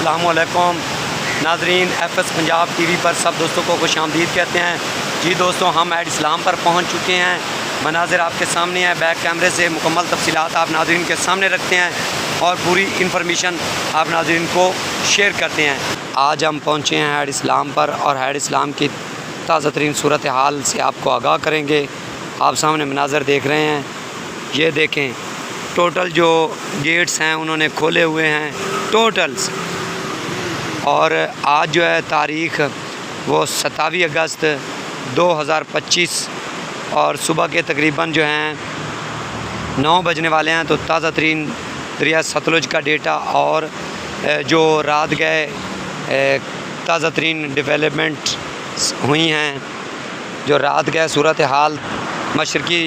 अस्सलामुअलैकुम नाजरीन, FS Punjab TV पर सब दोस्तों को खुशामदीद कहते हैं। जी दोस्तों, हम हैड इस्लाम पर पहुंच चुके हैं। मनाज़िर आपके सामने है, बैक कैमरे से मुकम्मल तफसीलात आप नाजरीन के सामने रखते हैं और पूरी इन्फॉर्मेशन आप नाजरीन को शेयर करते हैं। आज हम पहुँचे हैं हैड इस्लाम पर और हैड इस्लाम की ताज़ा तरीन सूरत हाल से आपको आगाह करेंगे। आप सामने मनाज़िर देख रहे हैं, ये देखें टोटल जो गेट्स हैं उन्होंने खोले हुए हैं टोटल्स। और आज जो है तारीख़ वो 27 अगस्त 2025 और सुबह के तकरीबन जो हैं 9 बजने वाले हैं। तो ताज़ा तरीन दरिया सतलुज का डेटा और जो रात गए ताज़ा तरीन डेवलपमेंट हुई हैं, जो रात गए सूरत हाल मशरक़ी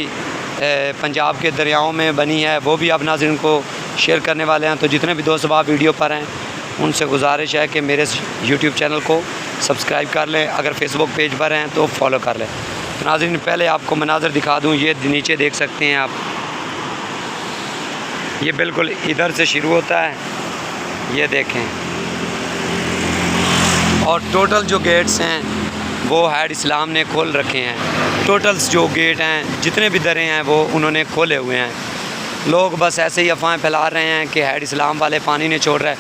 पंजाब के दरियाओं में बनी है, वो भी आप नाज़रीन को शेयर करने वाले हैं। तो जितने भी दोस्त आप वीडियो पर हैं उनसे गुजारिश है कि मेरे YouTube चैनल को सब्सक्राइब कर लें, अगर फेसबुक पेज पर हैं तो फॉलो कर लें। तो नाज़रीन पहले आपको मनाज़र दिखा दूं, ये नीचे देख सकते हैं आप, ये बिल्कुल इधर से शुरू होता है, ये देखें। और टोटल जो गेट्स हैं वो हैड इस्लाम ने खोल रखे हैं। टोटल्स जो गेट हैं, जितने भी दरें हैं वो उन्होंने खोले हुए हैं। लोग बस ऐसे ही अफवाहें फैला रहे हैं कि हैड इस्लाम वाले पानी नहीं छोड़ रहे।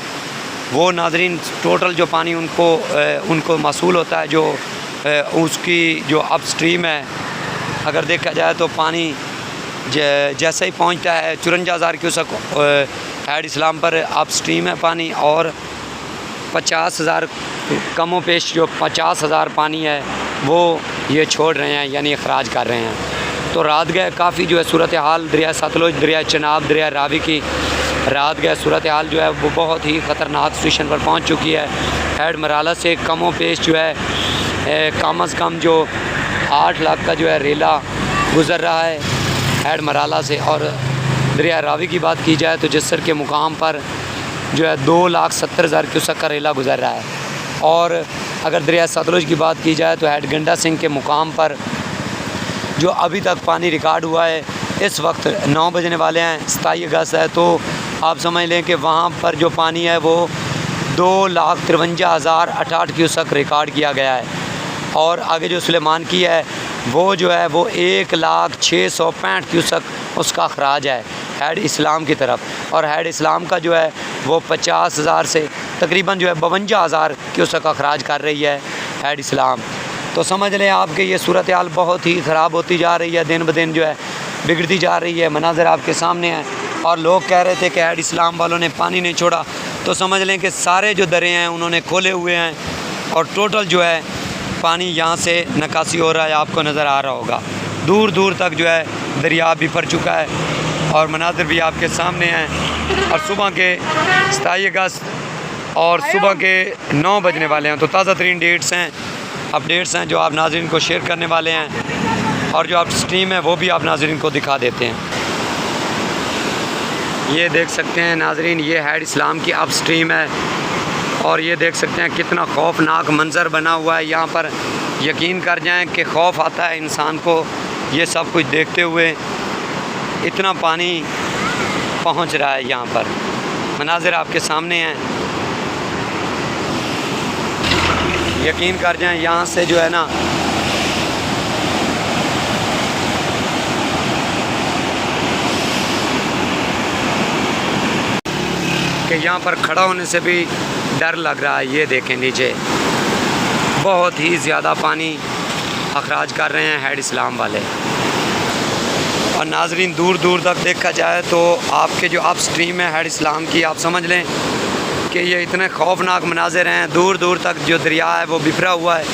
वो नाजरीन टोटल जो पानी उनको मसूल होता है, जो उसकी जो अपस्ट्रीम है, अगर देखा जाए तो पानी जैसे ही पहुंचता है 54,000 क्यूसेक हैड इस्लाम पर अपस्ट्रीम है पानी, और 50,000 कमो पेश जो 50,000 पानी है वो ये छोड़ रहे हैं, यानी अखराज कर रहे हैं। तो रात गए काफ़ी जो है सूरत हाल दरिया सतलुज, दरिया चनाब, दरिया रावी की रात गए सूरत हाल जो है वो बहुत ही ख़तरनाक सिचुएशन पर पहुंच चुकी है। हैड मराला से कमो पेश जो है कम अज़ कम जो 8 लाख का जो है रेला गुज़र रहा है हैड मराला से। और दरिया रावी की बात की जाए तो जस्सर के मुकाम पर जो है 2,70,000 क्यूसेक का रेला गुज़र रहा है। और अगर दरिया सतलुज की बात की जाए तो हैड गंडा सिंह के मुकाम पर जो अभी तक पानी रिकॉर्ड हुआ है, इस वक्त 9 बजने वाले हैं, 27 अगस्त है, तो आप समझ लें कि वहाँ पर जो पानी है वो 2,53,068 क्यूसेक रिकॉर्ड किया गया है। और आगे जो सुलेमान की है वो जो है वो 1,06,65 क्यूसेक उसका अखराज है हैड इस्लाम की तरफ। और हैड इस्लाम का जो है वो 50,000 से तकरीबन जो है 52,000 क्यूसेक अखराज कर रही है हैड इस्लाम। तो समझ लें आपके ये सूरत हाल बहुत ही ख़राब होती जा रही है, दिन ब दिन जो है बिगड़ती जा रही है। मनाज़र आपके सामने हैं और लोग कह रहे थे कि हैड इस्लाम वालों ने पानी नहीं छोड़ा, तो समझ लें कि सारे जो दरें हैं उन्होंने खोले हुए हैं और टोटल जो है पानी यहाँ से निकासी हो रहा है, आपको नज़र आ रहा होगा। दूर दूर तक जो है दरिया बिफर चुका है और मनाज़र भी आपके सामने हैं। और सुबह के 27 अगस्त और सुबह के 9 बजने वाले हैं। तो ताज़ा तरीन डेट्स हैं, अपडेट्स हैं जो आप नाज़रीन को शेयर करने वाले हैं। और जो आप स्ट्रीम है वो भी आप नाज़रीन को दिखा देते हैं। ये देख सकते हैं नाज़रीन, ये हैड इस्लाम की अप स्ट्रीम है और ये देख सकते हैं कितना खौफनाक मंज़र बना हुआ है यहाँ पर। यकीन कर जाएं कि खौफ आता है इंसान को ये सब कुछ देखते हुए, इतना पानी पहुँच रहा है यहाँ पर। मनाज़िर आपके सामने हैं, यकीन कर जाएं यहाँ से जो है ना कि यहाँ पर खड़ा होने से भी डर लग रहा है। ये देखें नीचे बहुत ही ज़्यादा पानी अखराज कर रहे हैं हैड इस्लाम वाले। और नाजरीन दूर दूर तक देखा जाए तो आपके जो अप स्ट्रीम है हैड इस्लाम की, आप समझ लें कि ये इतने खौफनाक मनाज़िर हैं। दूर दूर तक जो दरिया है वो बिखरा हुआ है।